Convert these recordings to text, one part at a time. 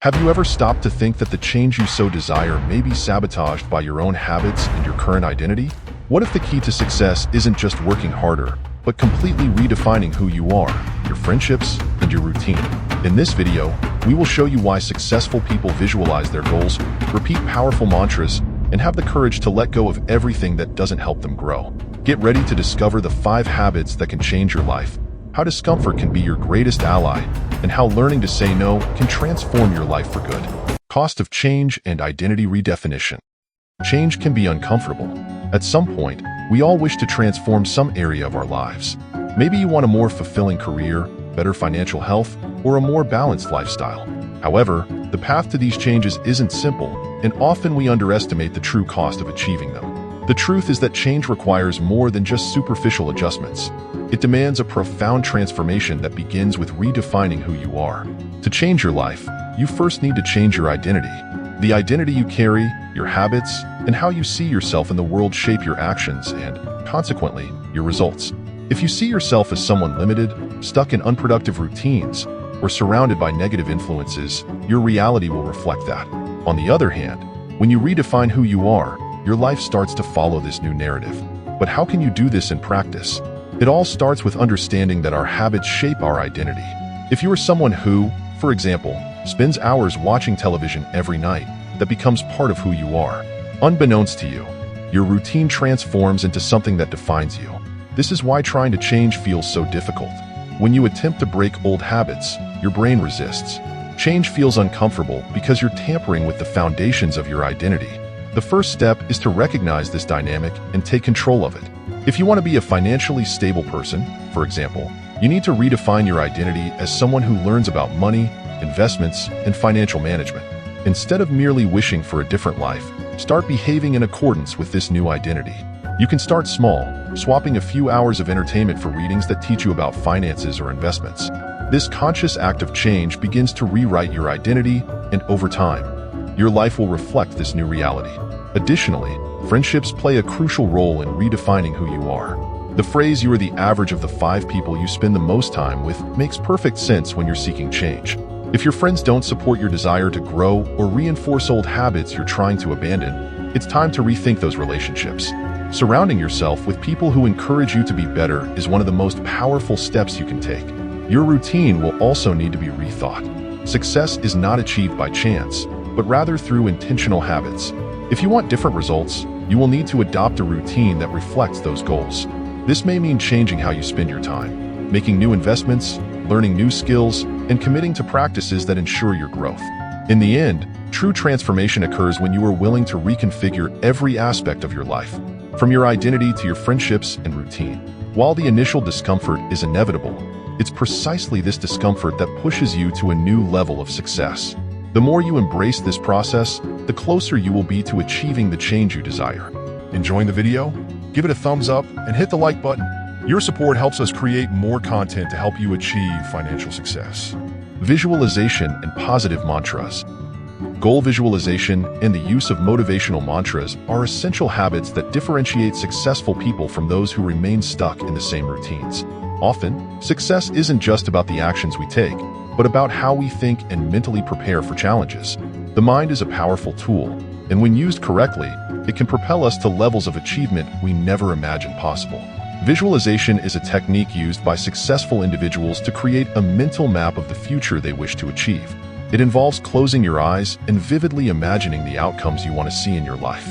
Have you ever stopped to think that the change you so desire may be sabotaged by your own habits and your current identity? What if the key to success isn't just working harder, but completely redefining who you are, your friendships, and your routine? In this video, we will show you why successful people visualize their goals, repeat powerful mantras, and have the courage to let go of everything that doesn't help them grow. Get ready to discover the 5 habits that can change your life, how discomfort can be your greatest ally, and how learning to say no can transform your life for good. Cost of change and identity redefinition. Change can be uncomfortable. At some point, we all wish to transform some area of our lives. Maybe you want a more fulfilling career, better financial health, or a more balanced lifestyle. However, the path to these changes isn't simple, and often we underestimate the true cost of achieving them. The truth is that change requires more than just superficial adjustments. It demands a profound transformation that begins with redefining who you are. To change your life, you first need to change your identity. The identity you carry, your habits, and how you see yourself in the world shape your actions and, consequently, your results. If you see yourself as someone limited, stuck in unproductive routines, or surrounded by negative influences, your reality will reflect that. On the other hand, when you redefine who you are, your life starts to follow this new narrative. But how can you do this in practice? It all starts with understanding that our habits shape our identity. If you are someone who, for example, spends hours watching television every night, that becomes part of who you are. Unbeknownst to you, your routine transforms into something that defines you. This is why trying to change feels so difficult. When you attempt to break old habits, your brain resists. Change feels uncomfortable because you're tampering with the foundations of your identity. The first step is to recognize this dynamic and take control of it. If you want to be a financially stable person, for example, you need to redefine your identity as someone who learns about money, investments, and financial management. Instead of merely wishing for a different life, start behaving in accordance with this new identity. You can start small, swapping a few hours of entertainment for readings that teach you about finances or investments. This conscious act of change begins to rewrite your identity, and over time, your life will reflect this new reality. Additionally, friendships play a crucial role in redefining who you are. The phrase "you are the average of the 5 people you spend the most time with" makes perfect sense when you're seeking change. If your friends don't support your desire to grow or reinforce old habits you're trying to abandon, it's time to rethink those relationships. Surrounding yourself with people who encourage you to be better is one of the most powerful steps you can take. Your routine will also need to be rethought. Success is not achieved by chance, but rather through intentional habits. If you want different results, you will need to adopt a routine that reflects those goals. This may mean changing how you spend your time, making new investments, learning new skills, and committing to practices that ensure your growth. In the end, true transformation occurs when you are willing to reconfigure every aspect of your life, from your identity to your friendships and routine. While the initial discomfort is inevitable, it's precisely this discomfort that pushes you to a new level of success. The more you embrace this process, the closer you will be to achieving the change you desire. Enjoying the video? Give it a thumbs up and hit the like button. Your support helps us create more content to help you achieve financial success. Visualization and positive mantras. Goal visualization and the use of motivational mantras are essential habits that differentiate successful people from those who remain stuck in the same routines. Often, success isn't just about the actions we take, but about how we think and mentally prepare for challenges. The mind is a powerful tool, and when used correctly, it can propel us to levels of achievement we never imagined possible. Visualization is a technique used by successful individuals to create a mental map of the future they wish to achieve. It involves closing your eyes and vividly imagining the outcomes you want to see in your life.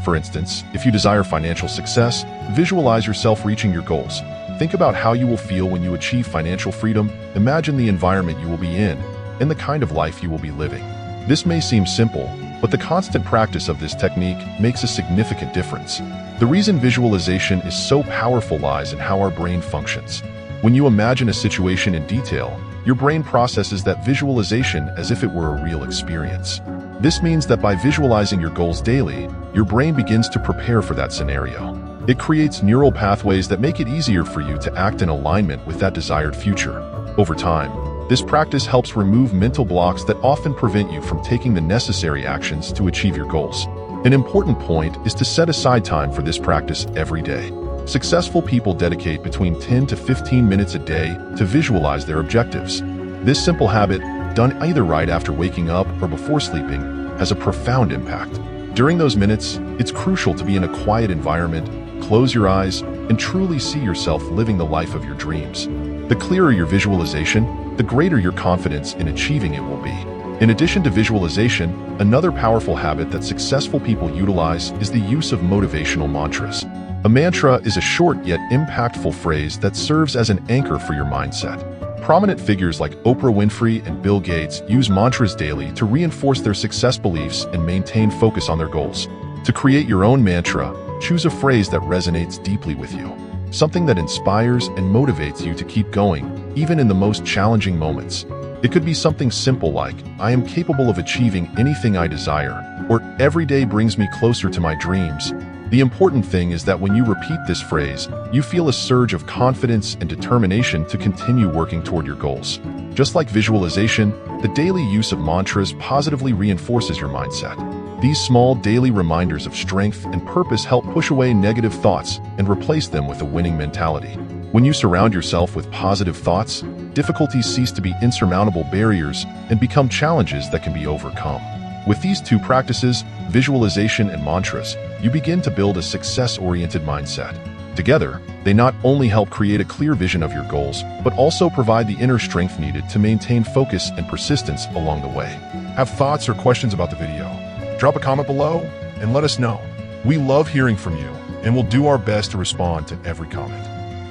For instance, if you desire financial success, visualize yourself reaching your goals. Think about how you will feel when you achieve financial freedom, imagine the environment you will be in, and the kind of life you will be living. This may seem simple, but the constant practice of this technique makes a significant difference. The reason visualization is so powerful lies in how our brain functions. When you imagine a situation in detail, your brain processes that visualization as if it were a real experience. This means that by visualizing your goals daily, your brain begins to prepare for that scenario. It creates neural pathways that make it easier for you to act in alignment with that desired future. Over time, this practice helps remove mental blocks that often prevent you from taking the necessary actions to achieve your goals. An important point is to set aside time for this practice every day. Successful people dedicate between 10 to 15 minutes a day to visualize their objectives. This simple habit, done either right after waking up or before sleeping, has a profound impact. During those minutes, it's crucial to be in a quiet environment, close your eyes, and truly see yourself living the life of your dreams. The clearer your visualization, the greater your confidence in achieving it will be. In addition to visualization, another powerful habit that successful people utilize is the use of motivational mantras. A mantra is a short yet impactful phrase that serves as an anchor for your mindset. Prominent figures like Oprah Winfrey and Bill Gates use mantras daily to reinforce their success beliefs and maintain focus on their goals. To create your own mantra, choose a phrase that resonates deeply with you, something that inspires and motivates you to keep going, even in the most challenging moments. It could be something simple like, "I am capable of achieving anything I desire," or "Every day brings me closer to my dreams." The important thing is that when you repeat this phrase, you feel a surge of confidence and determination to continue working toward your goals. Just like visualization, the daily use of mantras positively reinforces your mindset. These small daily reminders of strength and purpose help push away negative thoughts and replace them with a winning mentality. When you surround yourself with positive thoughts, difficulties cease to be insurmountable barriers and become challenges that can be overcome. With these two practices, visualization and mantras, you begin to build a success-oriented mindset. Together, they not only help create a clear vision of your goals, but also provide the inner strength needed to maintain focus and persistence along the way. Have thoughts or questions about the video? Drop a comment below and let us know. We love hearing from you, and we'll do our best to respond to every comment.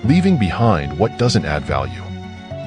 Leaving behind what doesn't add value.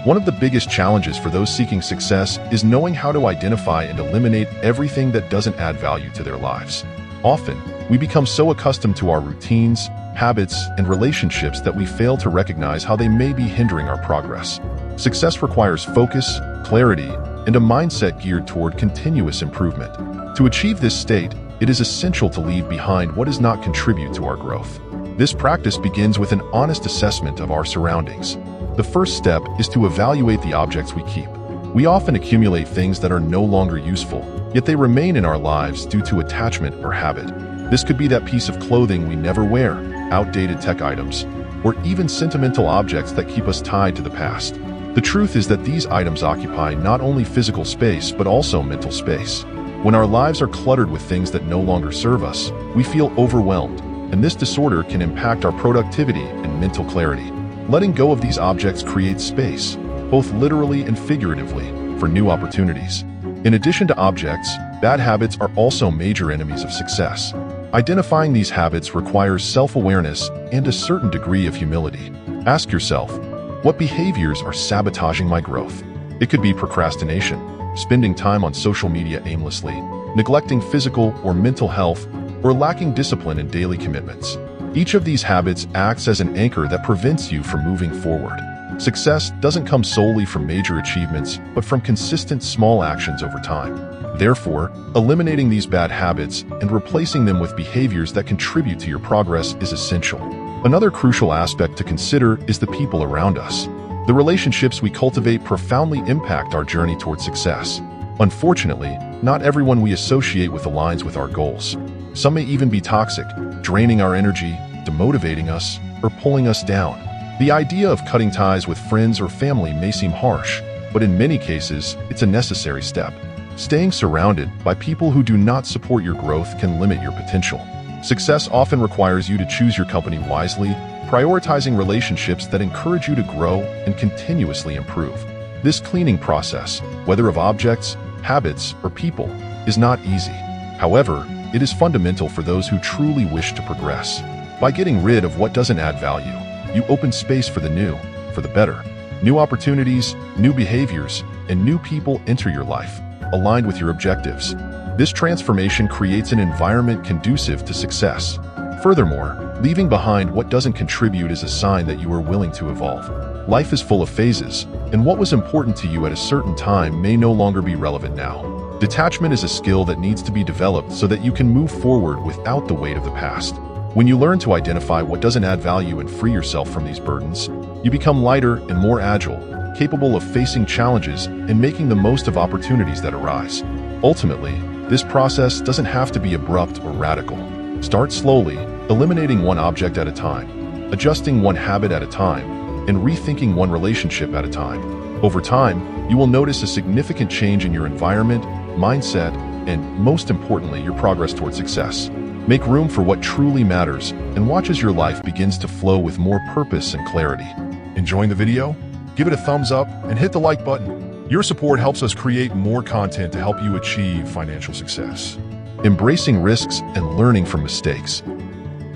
One of the biggest challenges for those seeking success is knowing how to identify and eliminate everything that doesn't add value to their lives. Often, we become so accustomed to our routines, habits, and relationships that we fail to recognize how they may be hindering our progress. Success requires focus, clarity, and a mindset geared toward continuous improvement. To achieve this state, it is essential to leave behind what does not contribute to our growth. This practice begins with an honest assessment of our surroundings. The first step is to evaluate the objects we keep. We often accumulate things that are no longer useful, yet they remain in our lives due to attachment or habit. This could be that piece of clothing we never wear, outdated tech items, or even sentimental objects that keep us tied to the past. The truth is that these items occupy not only physical space but also mental space. When our lives are cluttered with things that no longer serve us, we feel overwhelmed, and this disorder can impact our productivity and mental clarity. Letting go of these objects creates space, both literally and figuratively, for new opportunities. In addition to objects, bad habits are also major enemies of success. Identifying these habits requires self-awareness and a certain degree of humility. Ask yourself, what behaviors are sabotaging my growth? It could be procrastination, spending time on social media aimlessly, neglecting physical or mental health, or lacking discipline in daily commitments. Each of these habits acts as an anchor that prevents you from moving forward. Success doesn't come solely from major achievements, but from consistent small actions over time. Therefore, eliminating these bad habits and replacing them with behaviors that contribute to your progress is essential. Another crucial aspect to consider is the people around us. The relationships we cultivate profoundly impact our journey toward success. Unfortunately, not everyone we associate with aligns with our goals. Some may even be toxic, draining our energy, demotivating us, or pulling us down. The idea of cutting ties with friends or family may seem harsh, but in many cases, it's a necessary step. Staying surrounded by people who do not support your growth can limit your potential. Success often requires you to choose your company wisely, prioritizing relationships that encourage you to grow and continuously improve. This cleaning process, whether of objects, habits, or people, is not easy. However, it is fundamental for those who truly wish to progress. By getting rid of what doesn't add value, you open space for the new, for the better. New opportunities, new behaviors, and new people enter your life, aligned with your objectives. This transformation creates an environment conducive to success. Furthermore, leaving behind what doesn't contribute is a sign that you are willing to evolve. Life is full of phases, and what was important to you at a certain time may no longer be relevant now. Detachment is a skill that needs to be developed so that you can move forward without the weight of the past. When you learn to identify what doesn't add value and free yourself from these burdens, you become lighter and more agile, capable of facing challenges and making the most of opportunities that arise. Ultimately, this process doesn't have to be abrupt or radical. Start slowly, eliminating one object at a time, adjusting one habit at a time, and rethinking one relationship at a time. Over time, you will notice a significant change in your environment, mindset, and, most importantly, your progress toward success. Make room for what truly matters and watch as your life begins to flow with more purpose and clarity. Enjoying the video? Give it a thumbs up and hit the like button. Your support helps us create more content to help you achieve financial success. Embracing risks and learning from mistakes.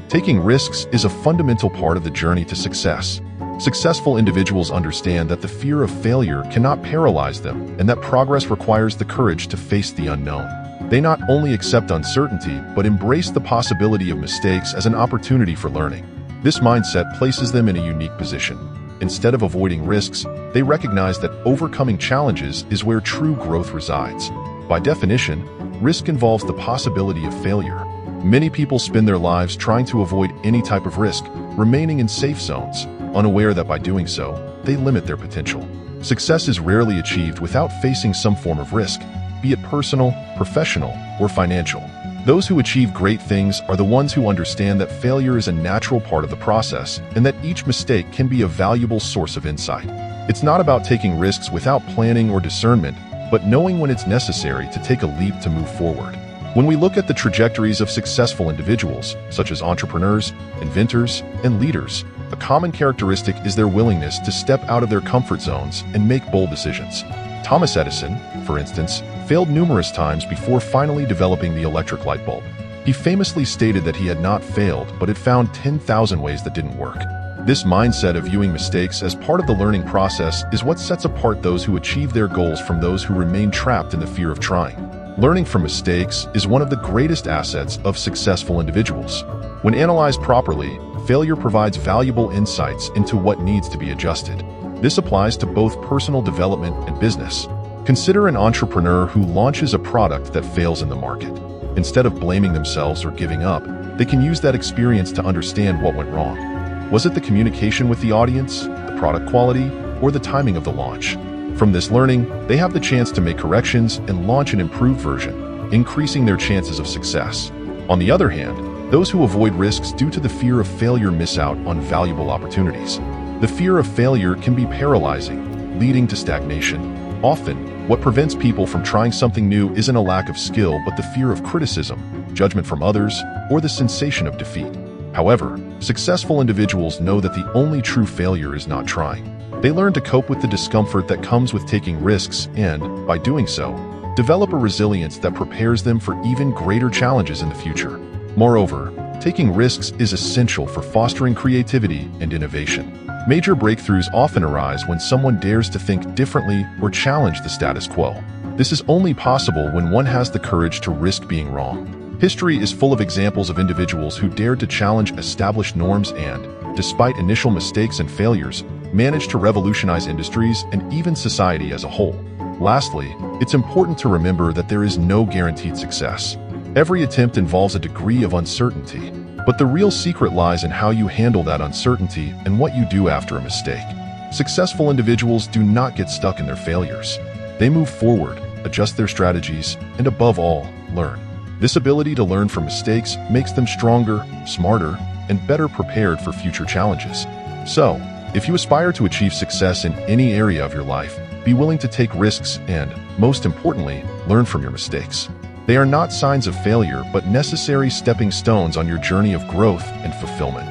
Taking risks is a fundamental part of the journey to success. Successful individuals understand that the fear of failure cannot paralyze them and that progress requires the courage to face the unknown. They not only accept uncertainty, but embrace the possibility of mistakes as an opportunity for learning. This mindset places them in a unique position. Instead of avoiding risks, they recognize that overcoming challenges is where true growth resides. By definition, risk involves the possibility of failure. Many people spend their lives trying to avoid any type of risk, remaining in safe zones, unaware that by doing so, they limit their potential. Success is rarely achieved without facing some form of risk, be it personal, professional, or financial. Those who achieve great things are the ones who understand that failure is a natural part of the process and that each mistake can be a valuable source of insight. It's not about taking risks without planning or discernment, but knowing when it's necessary to take a leap to move forward. When we look at the trajectories of successful individuals, such as entrepreneurs, inventors, and leaders, a common characteristic is their willingness to step out of their comfort zones and make bold decisions. Thomas Edison, for instance, failed numerous times before finally developing the electric light bulb. He famously stated that he had not failed, but had found 10,000 ways that didn't work. This mindset of viewing mistakes as part of the learning process is what sets apart those who achieve their goals from those who remain trapped in the fear of trying. Learning from mistakes is one of the greatest assets of successful individuals. When analyzed properly, failure provides valuable insights into what needs to be adjusted. This applies to both personal development and business. Consider an entrepreneur who launches a product that fails in the market. Instead of blaming themselves or giving up, they can use that experience to understand what went wrong. Was it the communication with the audience, the product quality, or the timing of the launch? From this learning, they have the chance to make corrections and launch an improved version, increasing their chances of success. On the other hand, those who avoid risks due to the fear of failure miss out on valuable opportunities. The fear of failure can be paralyzing, leading to stagnation. Often, what prevents people from trying something new isn't a lack of skill but the fear of criticism, judgment from others, or the sensation of defeat. However, successful individuals know that the only true failure is not trying. They learn to cope with the discomfort that comes with taking risks and, by doing so, develop a resilience that prepares them for even greater challenges in the future. Moreover, taking risks is essential for fostering creativity and innovation. Major breakthroughs often arise when someone dares to think differently or challenge the status quo. This is only possible when one has the courage to risk being wrong. History is full of examples of individuals who dared to challenge established norms and, despite initial mistakes and failures, managed to revolutionize industries and even society as a whole. Lastly, it's important to remember that there is no guaranteed success. Every attempt involves a degree of uncertainty. But the real secret lies in how you handle that uncertainty and what you do after a mistake. Successful individuals do not get stuck in their failures. They move forward, adjust their strategies, and above all, learn. This ability to learn from mistakes makes them stronger, smarter, and better prepared for future challenges. So, if you aspire to achieve success in any area of your life, be willing to take risks and, most importantly, learn from your mistakes. They are not signs of failure, but necessary stepping stones on your journey of growth and fulfillment.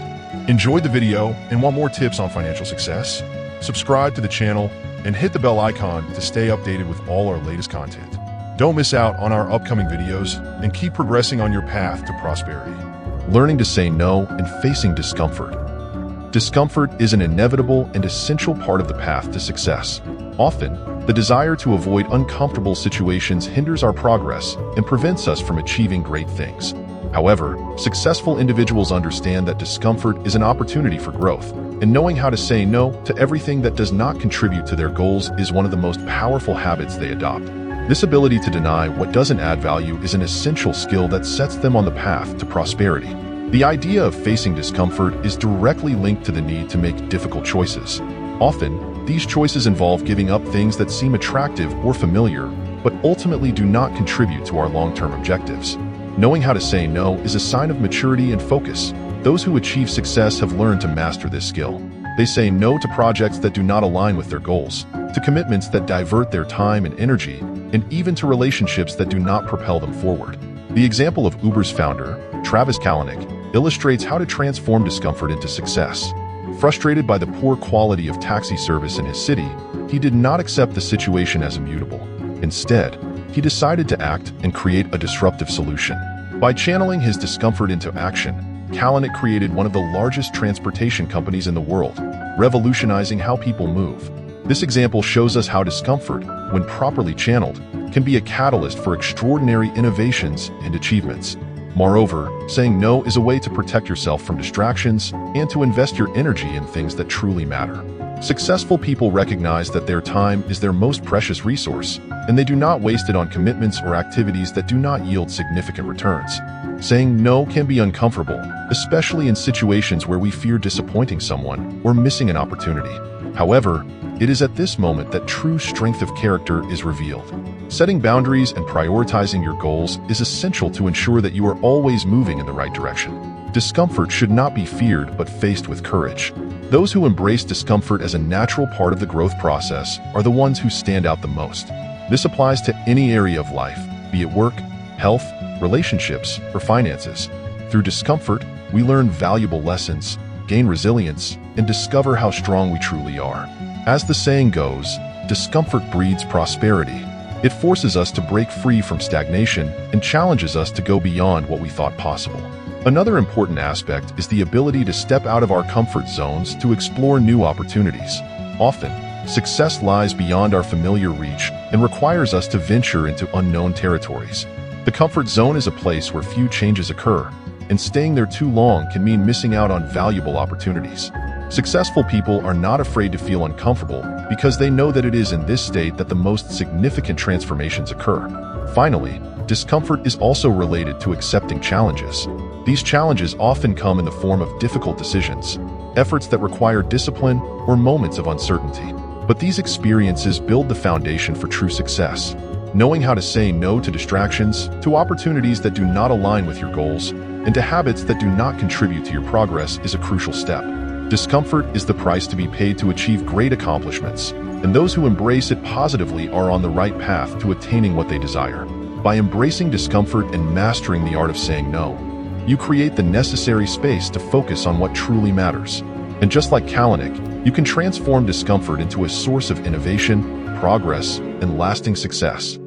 Enjoyed the video and want more tips on financial success? Subscribe to the channel and hit the bell icon to stay updated with all our latest content. Don't miss out on our upcoming videos and keep progressing on your path to prosperity. Learning to say no and facing discomfort. Discomfort is an inevitable and essential part of the path to success. Often, the desire to avoid uncomfortable situations hinders our progress and prevents us from achieving great things. However, successful individuals understand that discomfort is an opportunity for growth, and knowing how to say no to everything that does not contribute to their goals is one of the most powerful habits they adopt. This ability to deny what doesn't add value is an essential skill that sets them on the path to prosperity. The idea of facing discomfort is directly linked to the need to make difficult choices. Often, these choices involve giving up things that seem attractive or familiar, but ultimately do not contribute to our long-term objectives. Knowing how to say no is a sign of maturity and focus. Those who achieve success have learned to master this skill. They say no to projects that do not align with their goals, to commitments that divert their time and energy, and even to relationships that do not propel them forward. The example of Uber's founder, Travis Kalanick, illustrates how to transform discomfort into success. Frustrated by the poor quality of taxi service in his city, he did not accept the situation as immutable. Instead, he decided to act and create a disruptive solution. By channeling his discomfort into action, Kalanick created one of the largest transportation companies in the world, revolutionizing how people move. This example shows us how discomfort, when properly channeled, can be a catalyst for extraordinary innovations and achievements. Moreover, saying no is a way to protect yourself from distractions and to invest your energy in things that truly matter. Successful people recognize that their time is their most precious resource, and they do not waste it on commitments or activities that do not yield significant returns. Saying no can be uncomfortable, especially in situations where we fear disappointing someone or missing an opportunity. However, it is at this moment that true strength of character is revealed. Setting boundaries and prioritizing your goals is essential to ensure that you are always moving in the right direction. Discomfort should not be feared but faced with courage. Those who embrace discomfort as a natural part of the growth process are the ones who stand out the most. This applies to any area of life, be it work, health, relationships, or finances. Through discomfort, we learn valuable lessons, gain resilience, and discover how strong we truly are. As the saying goes, discomfort breeds prosperity. It forces us to break free from stagnation and challenges us to go beyond what we thought possible. Another important aspect is the ability to step out of our comfort zones to explore new opportunities. Often, success lies beyond our familiar reach and requires us to venture into unknown territories. The comfort zone is a place where few changes occur, and staying there too long can mean missing out on valuable opportunities. Successful people are not afraid to feel uncomfortable because they know that it is in this state that the most significant transformations occur. Finally, discomfort is also related to accepting challenges. These challenges often come in the form of difficult decisions, efforts that require discipline, or moments of uncertainty. But these experiences build the foundation for true success. Knowing how to say no to distractions, to opportunities that do not align with your goals, and to habits that do not contribute to your progress is a crucial step. Discomfort is the price to be paid to achieve great accomplishments, and those who embrace it positively are on the right path to attaining what they desire. By embracing discomfort and mastering the art of saying no, you create the necessary space to focus on what truly matters. And just like Kalanick, you can transform discomfort into a source of innovation, progress, and lasting success.